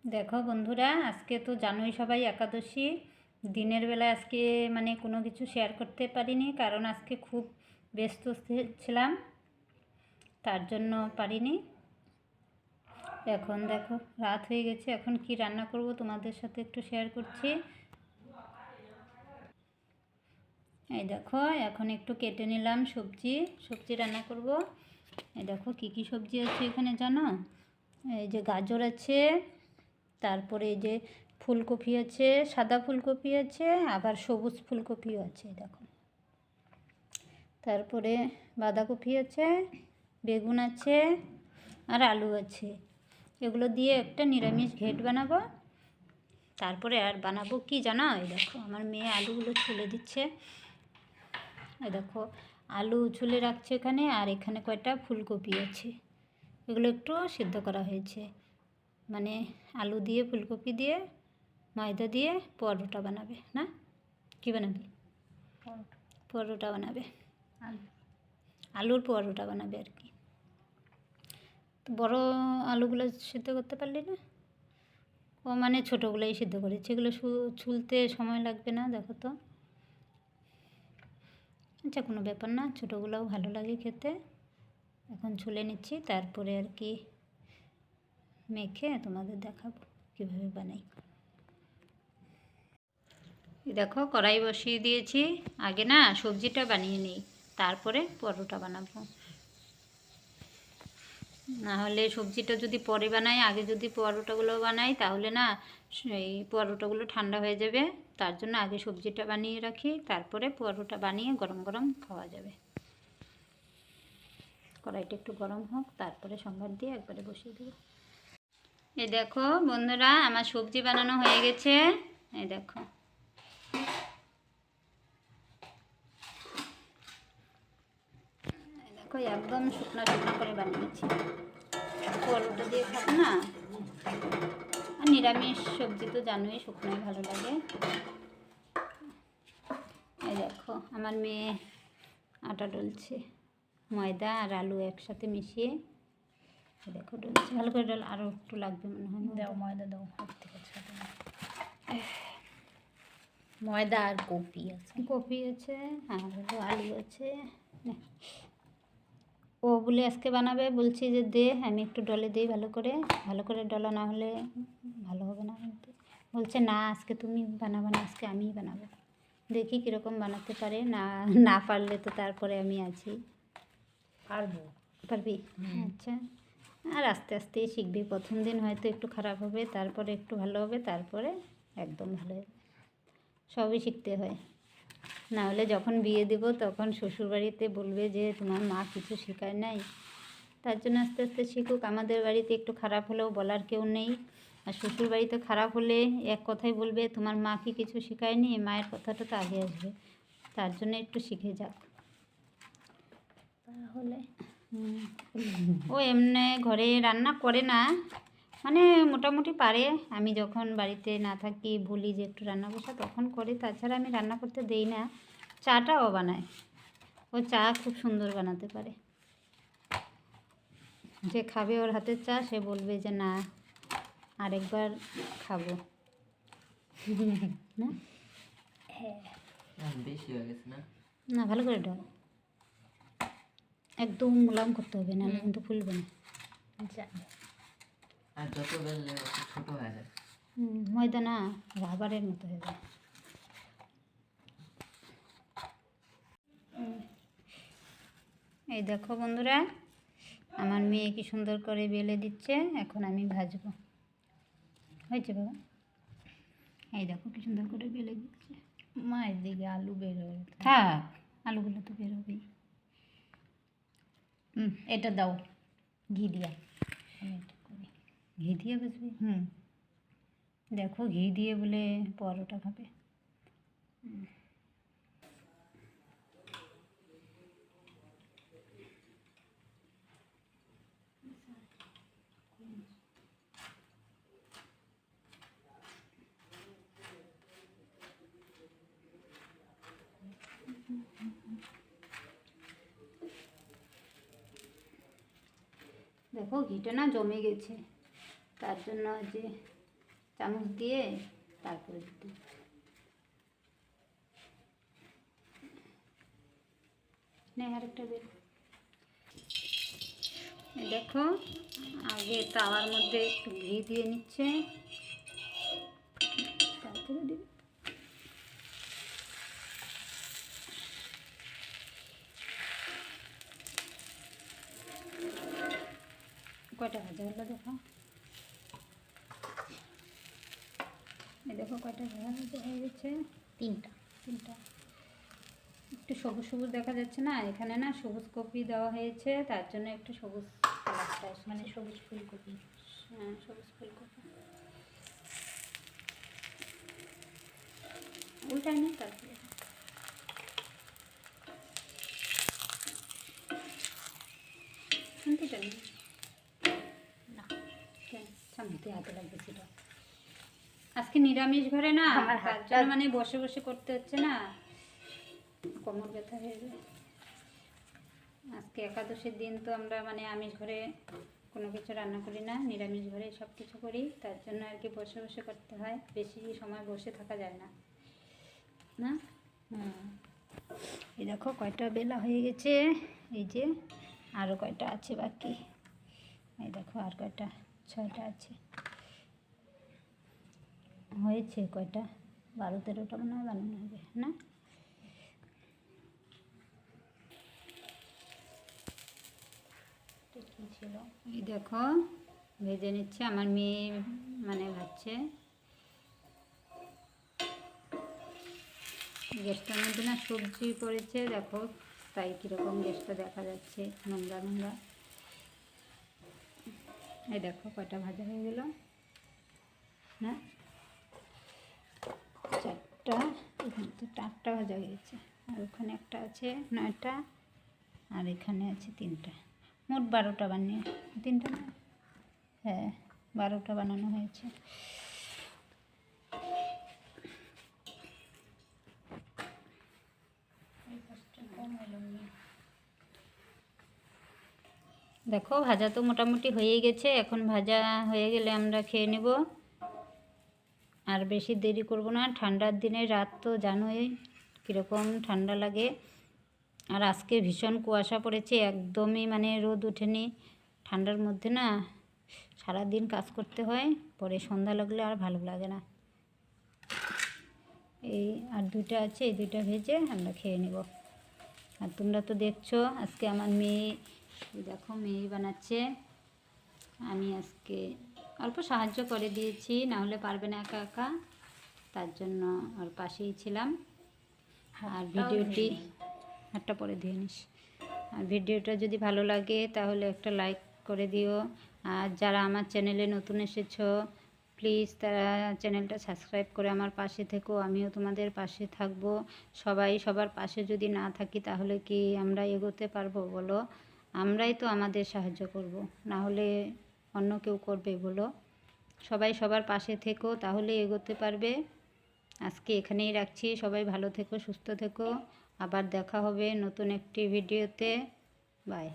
দেখো বন্ধুরা, আজকে তো জানোই সবাই একাদশী। দিনের বেলা আজকে মানে কোনো কিছু শেয়ার করতে পারিনি, কারণ আজকে খুব ব্যস্ত ছিলাম, তার জন্য পারিনি। এখন দেখো রাত হয়ে গেছে, এখন কি রান্না করব তোমাদের সাথে একটু শেয়ার করছি। এই দেখো এখন একটু কেটে নিলাম সবজি রান্না করব। এই দেখো কি কি সবজি আছে এখানে জানো? এই যে গাজর আছে, তারপরে এই যে ফুলকপি আছে, সাদা ফুলকপি আছে, আবার সবুজ ফুলকপিও আছে দেখো। তারপরে বাঁধাকপি আছে, বেগুন আছে, আর আলু আছে। এগুলো দিয়ে একটা নিরামিষ ঘেট বানাবো। তারপরে আর বানাবো কি জানো? এই দেখো আমার মেয়ে আলুগুলো ছুলে দিচ্ছে। এই দেখো আলু ছুলে রাখছে এখানে, আর এখানে কয়টা ফুলকপি আছে, এগুলো একটু সিদ্ধ করা হয়েছে। মানে আলু দিয়ে ফুলকপি দিয়ে ময়দা দিয়ে পরোটা বানাবে না? কি বানাবে? পরোটা বানাবে, আলুর পরোটা বানাবে আর কি। তো বড়ো আলুগুলো সিদ্ধ করতে পারলি না? ও মানে ছোটোগুলোই সিদ্ধ করেছে, এগুলো ছুলতে সময় লাগবে না। দেখো তো, আচ্ছা কোনো ব্যাপার না, ছোটোগুলোও ভালো লাগে খেতে। এখন ছুলে নিচ্ছি, তারপরে আর কি মেখে তোমাদের দেখাবো কীভাবে বানাই। দেখো কড়াই বসিয়ে দিয়েছি, আগে না সবজিটা বানিয়ে নিই, তারপরে পরোটা বানাবো। না হলে সবজিটা যদি পরে বানাই, আগে যদি পরোটাগুলো বানাই, তাহলে না এই পরোটাগুলো ঠান্ডা হয়ে যাবে। তার জন্য আগে সবজিটা বানিয়ে রাখি, তারপরে পরোটা বানিয়ে গরম গরম খাওয়া যাবে। কড়াইটা একটু গরম হোক, তারপরে সম্বার দিয়ে একবারে বসিয়ে দেবো। এই দেখো বন্ধুরা, আমার সবজি বানানো হয়ে গেছে। এই দেখো একদম শুকনো শুকনো করে বানিয়েছি। পরোটা দিয়ে খাবো না, আর নিরামিষ সবজি তো জানোই শুকনোই ভালো লাগে। এই দেখো আমার মেয়ে আটা ডলছে, ময়দা আর আলু একসাথে মিশিয়ে। দেখো ডলছে, ভালো করে ডল, আরও একটু লাগবে মনে হয়। দাও ময়দা দাও, ময়দা আর কপি আছে আর আলু আছে। ও বলে আজকে বানাবে, বলছি যে দে আমি একটু ডলে দিই, ভালো করে ডলা না হলে ভালো হবে না। কিন্তু বলছে না আজকে তুমি বানাবে না, আজকে আমিই বানাবো। দেখি কীরকম বানাতে পারে। না পারলে তো তারপরে আমি আছি। পারবি? আচ্ছা, আর আস্তে আস্তেই শিখবি। প্রথম দিন হয়তো একটু খারাপ হবে, তারপরে একটু ভালো হবে, তারপরে একদম ভালো হবে। সবই শিখতে হয়, না হলে যখন বিয়ে দেব তখন শ্বশুরবাড়িতে বলবে যে তোমার মা কিছু শেখায় নাই। তার জন্য আস্তে আস্তে শিখুক। আমাদের বাড়িতে একটু খারাপ হলেও বলার কেউ নেই, আর শ্বশুরবাড়িতে খারাপ হলে এক কথাই বলবে তোমার মা কি কিছু শেখায়নি, মায়ের কথাটা তো আগে আসবে। তার জন্য একটু শিখে যাক তাহলে। ও এমনি ঘরে রান্না করে না, মানে মোটামুটি পারে। আমি যখন বাড়িতে না থাকি, বলি যে একটু রান্না বসা, তখন করে। তাছাড়া আমি রান্না করতে দেই না। চাটাও বানায়, ও চা খুব সুন্দর বানাতে পারে। যে খাবে ওর হাতের চা, সে বলবে যে না আরেকবার খাবো। না হ্যাঁ বেশি হয়ে গেছে না? না ভালো করে ডাল, একদম মোলাম করতে হবে, নাহলে কিন্তু ফুলবে না। আর যত বেললে ছোট হয়ে যায়। ময়দা না রাবারের মতো হয়ে যায়। এই দেখো বন্ধুরা, আমার মেয়ে কি সুন্দর করে বেলে দিচ্ছে, এখন আমি ভাজবো। হয়েছে বাবা? এই দেখো কি সুন্দর করে বেলে দিচ্ছে। মায়ের দিকে আলু বেরোয়, থাক, আলুগুলো তো বেরোবেই। এটা দাও ঘি দিয়া। ঘি দিয়ে বুঝবি? দেখো ঘি দিয়ে বলে পরোটা খাবে। দেখো ঘিটা না জমে গেছে, তার জন্য যে চামচ দিয়ে তারপরে দিতে। নে আরেকটা বের। এই দেখো আগে তাওয়ার মধ্যে একটু ঘি দিয়ে নিচ্ছে, তারপরে দিবে। কয়টা ভাজা হলো দেখো, এই দেখো কয়টা ভাজা হয়ে গেছে, তিনটা। তিনটা। একটু সবুজ সবুজ দেখা যাচ্ছে না, এখানে না সবুজ কপি দেওয়া হয়েছে, তার জন্য একটু সবুজ কালারটা এসেছে। মানে সবুজ ফুলকপি। হ্যাঁ সবুজ ফুলকপি। উল্টাই নি তারপরে শুনতে নেই না, সামনে হাতে লাগবে সেটা। আজকে নিরামিষ ঘরে না, আমার তার হাতটা- জন্য মানে বসে বসে করতে হচ্ছে না, কোমর ব্যথা হয়ে যায়। আজকে একাদশীর দিন তো আমরা মানে আমিষ ঘরে কোনো কিছু রান্না করি না, নিরামিষ ঘরে সব কিছু করি, তার জন্য আর কি বসে বসে করতে হয়, বেশি সময় বসে থাকা যায় না না। এই দেখো কয়টা বেলা হয়ে গেছে, এই যে আরও কয়টা আছে বাকি, এই দেখো আর কয়টা, 6টা আছে। হয়েছে কয়টা, 12-13টা মনে হয় বানানো হবে না। কী ছিল? এই দেখো ভেজে নিচ্ছে আমার মেয়ে, মানে ভাজছে। গ্যাসটার মধ্যে না সবজি পড়েছে দেখো, তাই কীরকম গ্যাসটা দেখা যাচ্ছে নোংরা নোংরা। এই দেখো কয়টা ভাজা হয়ে গেল না, 4টা, এখানে তো 8টা ভাজা হয়ে গেছে, আর ওখানে একটা আছে 9টা, আর এখানে আছে 3টা, মোট 12টা বানিয়ে, 3টা না, হ্যাঁ 12টা বানানো হয়েছে। দেখো ভাজা তো মোটামুটি হয়েই গেছে, এখন ভাজা হয়ে গেলে আমরা খেয়ে নেব। আর বেশি দেরি করব না, ঠান্ডার দিনে রাত তো জানোই কীরকম ঠান্ডা লাগে, আর আজকে ভীষণ কুয়াশা পড়েছে, একদমই মানে রোদ ওঠেনি। ঠান্ডার মধ্যে না সারাদিন কাজ করতে হয়, পরে সন্ধ্যা লাগলে আর ভালো লাগে না। এই আর 2টা আছে, এই 2টা ভেজে আমরা খেয়ে নেব। আর তোমরা তো দেখছো আজকে আমার মেয়ে, দেখো মেয়ে বানাচ্ছে, আমি আজকে অল্প সাহায্য করে দিয়েছি, না হলে পারবে না একা একা, তার জন্য ওর পাশেই ছিলাম। আর ভিডিওটি, হাতটা পরে দিয়ে নিস। আর ভিডিওটা যদি ভালো লাগে তাহলে একটা লাইক করে দিও, আর যারা আমার চ্যানেলে নতুন এসেছো প্লিজ তারা চ্যানেলটা সাবস্ক্রাইব করে আমার পাশে থেকো, আমিও তোমাদের পাশে থাকবো। সবাই সবার পাশে যদি না থাকি তাহলে কি আমরা এগোতে পারবো বলো? আমরাই তো আমাদের সাহায্য করব, না হলে অন্য কেউ করবে বলো? সবাই সবার পাশে থেকো, তাহলে এগোতে পারবে। আজকে এখানেই রাখছি, সবাই ভালো থেকো, সুস্থ থেকো, আবার দেখা হবে নতুন একটি ভিডিওতে। বাই।